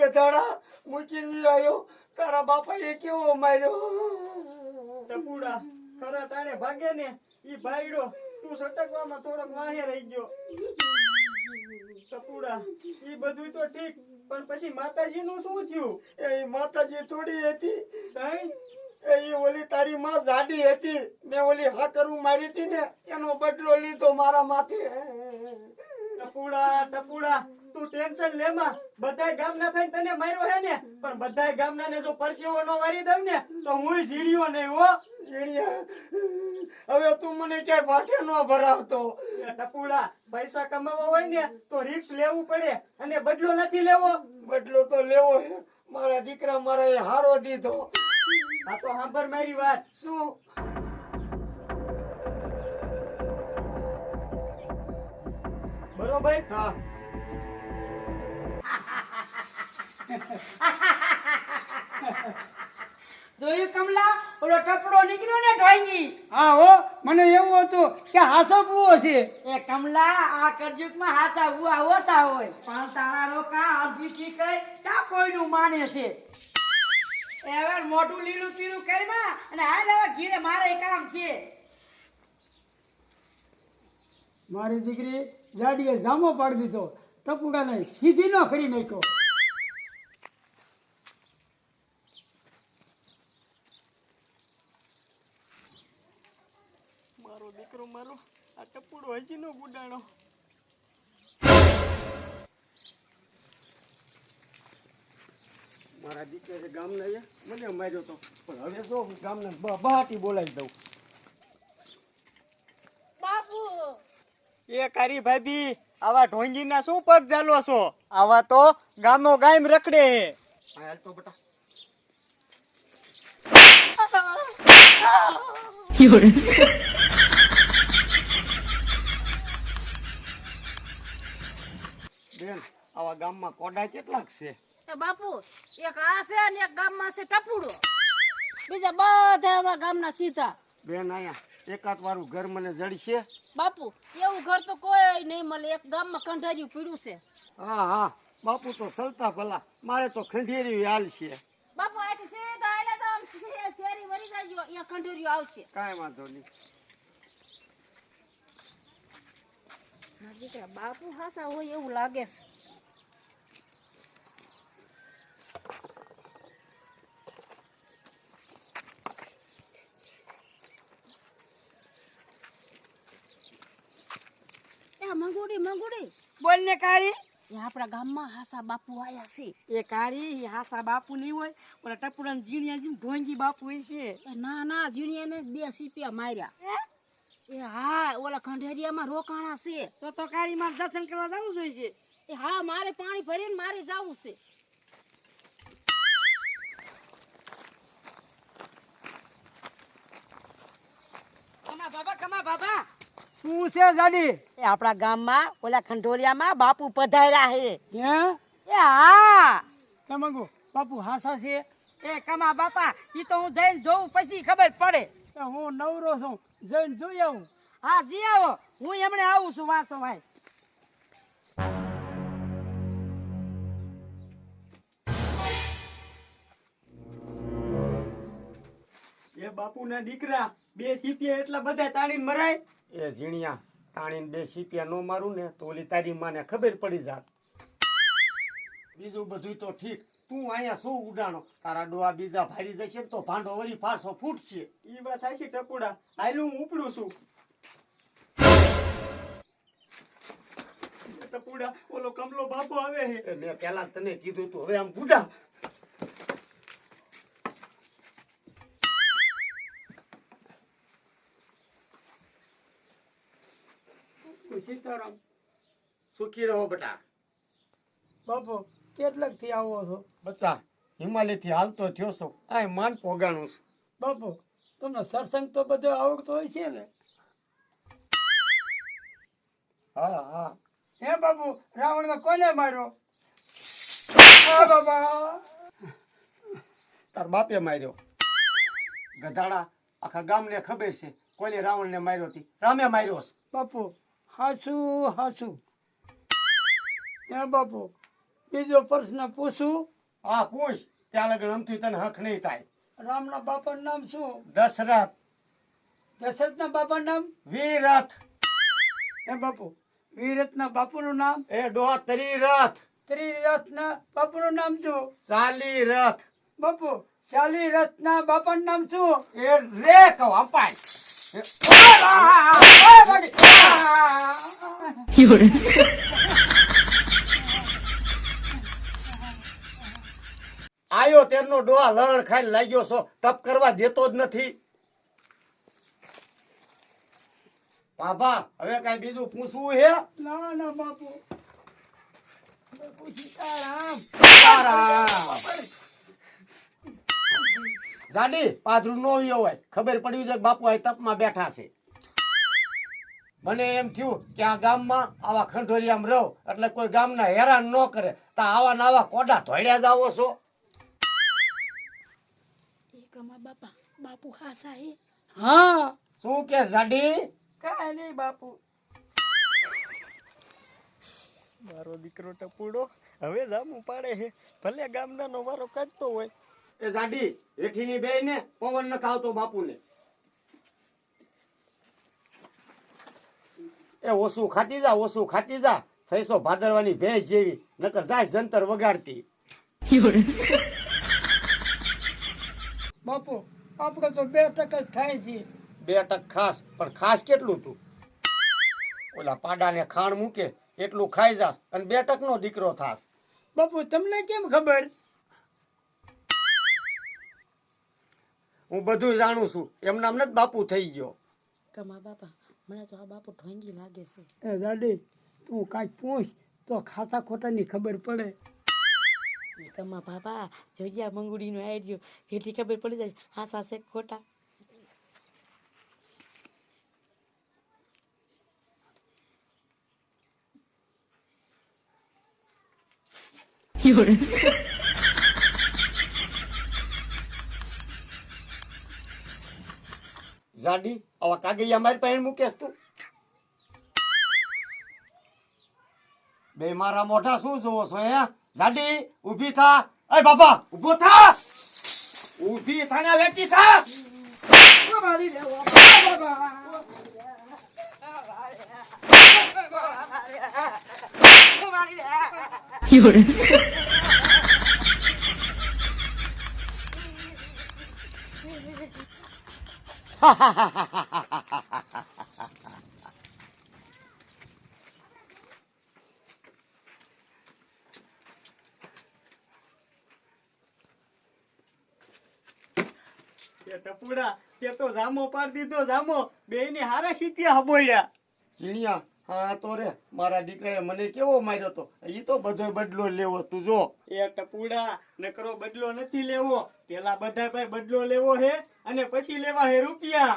ગધાડા મૂકીને આવ્યો, તારા બાપાએ કેવો માર્યો? ટપુડા ખરા ટાણે ભાગે ને ઈ ભાઈડો તું સટકવામાં થોડોક વાહે રહી ગયો. ટપુડા ઈ બધું તો ઠીક, પણ પછી માતાજીનું શું થયું? એ માતાજી થોડી હતી, તઈ એ ઓલી તારી માં જાડી હતી, મેં ઓલી હાકરું મારી હતી ને એનો બદલો લીધો મારા માથે. ટપુડા તું ટેન્શન લેમાં, બધાય ગામના થઈને તને માર્યો હે ને, પણ બધાય ગામના ને જો પરસેવો નો વારી દઉં ને તો હું જીડ્યો નહીં હો. જીણ્યા, હવે તું મને ક્યાંય પાઠે ન ભરાવતો. ટપુડા પૈસા કમાવા હોય ને તો રિસ્ક લેવું પડે, અને બદલો નથી લેવો. બદલો તો લેવો હે, મારા દીકરા મારા એ હારો દીધો. આ તો સાંભળ મારી વાત. શું? બરોબર? હા. જોયું કમલા, ઓલો ટપડો નીકળ્યો ને ઢોંગી. હા હો, મને એવું હતું કે હાસો પૂવો છે. એ કમલા, આ કળયુગમાં હાસા હુઆ ઓછા હોય, પણ તારા રોકા અડધી કઈ ક્યાં કોઈનું માને છે. હવે મોટું લીલું પીળું કરીમાં અને હાલ હવે ઘીરે મારે કામ છે. મારી દીકરી જાડીએ જામો પાડી દીધો, ટપુડાને સીધી નો કરી નાખ્યો. મારો દીકરો મારો આ ટપુડો હજી નો ગુડાણો. મારા દીકરે ગામના મને માર્યો તો, પણ હવે જો હું ગામના બહાટી બોલાવી દઉં. બાપુ એ કારી ભાભી, આવા ઢોંગીના શું પગ ચાલો છો? આવા તો ગામો ગામ રખડે હે. હાલ તો બટા. બેન, આવા ગામમાં કોડા કેટલાક છે? એ બાપુ એક આ છે અને એક ગામમાં છે ટપુડો, બીજા બધા અમારા ગામના સીધા. બેન, અહીંયા એકાદ વાળું ઘર મને જડશે? બાપુ એવું ઘર તો કોઈ નહીં મળે, એક ગામમાં કંઠાર્યું પીડ્યું છે. હા હા, બાપુ તો સલતા ભલા, મારે તો ખંડેરી હાલ છે. બાપુ અહીંથી સીધા આયલા તો આમ શેરી વળી જાજો, અહીંયા કંઠાર્યું આવશે. કાંઈ વાંધો નહીં. મારા દીકરા બાપુ હાસા હોય એવું લાગે છે. મંગુડી બોલ ને કારી. એ આપણા ગામમાં હાસા બાપુ આયા છે. એ કારી હાસા બાપુ નહીં હોય, ઓલા ટપુડા જીણિયા જેમ ઢોંગી બાપુ હોય છે. એ ના જીણીયાને 2 સીપિયા માર્યા. એ હા, ઓલા ખંડેરિયામાં રોકાણા છે. તો કારી મારે દર્શન કરવા જવું જોઈએ છે. એ હા, મારે પાણી ભરીને મારે જવું છે. કમા બાબા શું છે જાડી? એ આપણા ગામમાં ઓલા ખંડોરિયામાં બાપુ પધાર્યા હે. હે એ હા. કે મંગુ બાપુ હાસા છે? એ કમા બાપા, ઈ તો હું જઈને જોઉં પછી ખબર પડે. કે હું નવરો છું, જઈને જોઈ આવું. હા જી આવો, હું એમણે આવું છું વાંચો ભાઈ. એ બાપુના દીકરા 2 સીપિયા એટલા બધા તાણીને મરાય? એ ઝીણિયા, તાણીને 2 સીપિયા નો મારું ને તો ઓલી તારી માને ખબર પડી જાત. બીજું બધું તો ઠીક, તું અહીંયા શું ઉડાણો? તારા ડોહા બીજા ભારી જશે ને તો ભાંડો વળી ફારસો ફૂટશે. ઈ વાત હાચી ટપુડા, હાલું હું ઉપડું છું. ટપુડા ઓલો કમલો બાપો આવે હે. એ મેં પેલા તને કીધું તું, હવે આમ બુડા. સીતારામ. સુખી રહો બેટા. બાપુ કેટલાક થી આવો છો? બચ્ચા, હિમાલય થી હાલતો થયો છો, આ માન પોગાણું છું. બાપુ તમને સત્સંગ તો બધો આવડતો હોય છે ને? હા હા. હે બાપુ, રાવણ કોને માર્યો? હા બાબા. તાર બાપે માર્યો. ગધાડા, આખા ગામને ખબર છે કોને રાવણને માર્યો હતી. રામે માર્યો છે. બાપુ હાસુ હાસુ. હે બાપુ, બીજો પ્રશ્ન પૂછું? હા પૂછ, ત્યાં લગન અમથી તને હક નહીં થાય. રામના બાપાનું નામ શું? દશરથ. દશરથના બાપાનું નામ? વીરથ. હે બાપુ, વીરથના બાપુનું નામ? એ ડોહા ત્રિરથ. ત્રિરથના બાપુનું નામ શું? ચાલીરથ. બાપુ, શાલીરથના બાપાનું નામ શું? એ રે કહો અપાય. આયો તેરનો ડોહા લણ ખાઈને લાગ્યો છો, તપ કરવા દેતો જ નથી. બાબા હવે કઈ બીજું પૂછવું હે? ના ના બાપુ. બાપુ સીતારામ. જાડી પાથરું નો હોય, ખબર પડી છે કે બાપુ આ તપમાં બેઠા છે. મને એમ થયું કે આ ગામમાં આવા ખંડોરિયામાં રહો એટલે કોઈ ગામના હેરાન ન કરે, તો આવા ને આવા કોડા ધોડ્યા જ આવો છો. કમા બાપા બાપુ હાસા હે. હા. શું કે જાડી? કાંઈ નહીં બાપુ. મારો દીકરો ટપુડો હવે જામું પાડે છે, ભલે ગામનાનો વારો કાઢતો હોય. એ જાડી હેઠીની બે ને પવન ન ખાવતો બાપુને. એ ઓછું ખાતી જા, ઓછું ખાતી જા, થઈશો ભાદરવાની ભેંસ જેવી, નકર જાય જંતર વગાડતી. બાપુ, આપણે તો 2% જ ખાય છીએ. 2% ખાસ, પણ ખાસ કેટલું તું? ઓલા પાડાને ખાણ મૂકે એટલું ખાઈ જાસ અને 2% નો દીકરો થાસ. બાપુ, તમને કેમ ખબર? હું બધું જાણું છું, એમ નામ નથી બાપુ થઈ ગયો. કમા બાપા મને તો આ બાપુ ઢોંગી લાગે છે. એ દાદી, તું કાંઈક પૂછ તો ખાસા ખોટાની ખબર પડે. કમા બાપા જોજિયા મંગુડીનો આઈડિયો જેથી ખબર પડી જાય હાસા છે ખોટા. જાડી આવા કાગળિયા મારી પાસે મૂકેશ તું? બે મારા મોઢા શું જોવો છો હે? જાડી ઊભી થા. એ બાબા ઊભો થા, ઊભી થાને વેચી થા. એ ટપુડા તે તો જામો પાડી દીધો, જામો બેયને હારા સીટિયા હબોયા. ચીણિયા હા તો રે, મારા દીકરાએ મને કેવો માર્યો તો, ઈ તો બધો બદલો લેવો તું જો. એ ટપુડા નકરો બદલો નથી લેવો, પેલા બધા ભાઈ બદલો લેવો હે અને પછી લેવા હે રૂપિયા.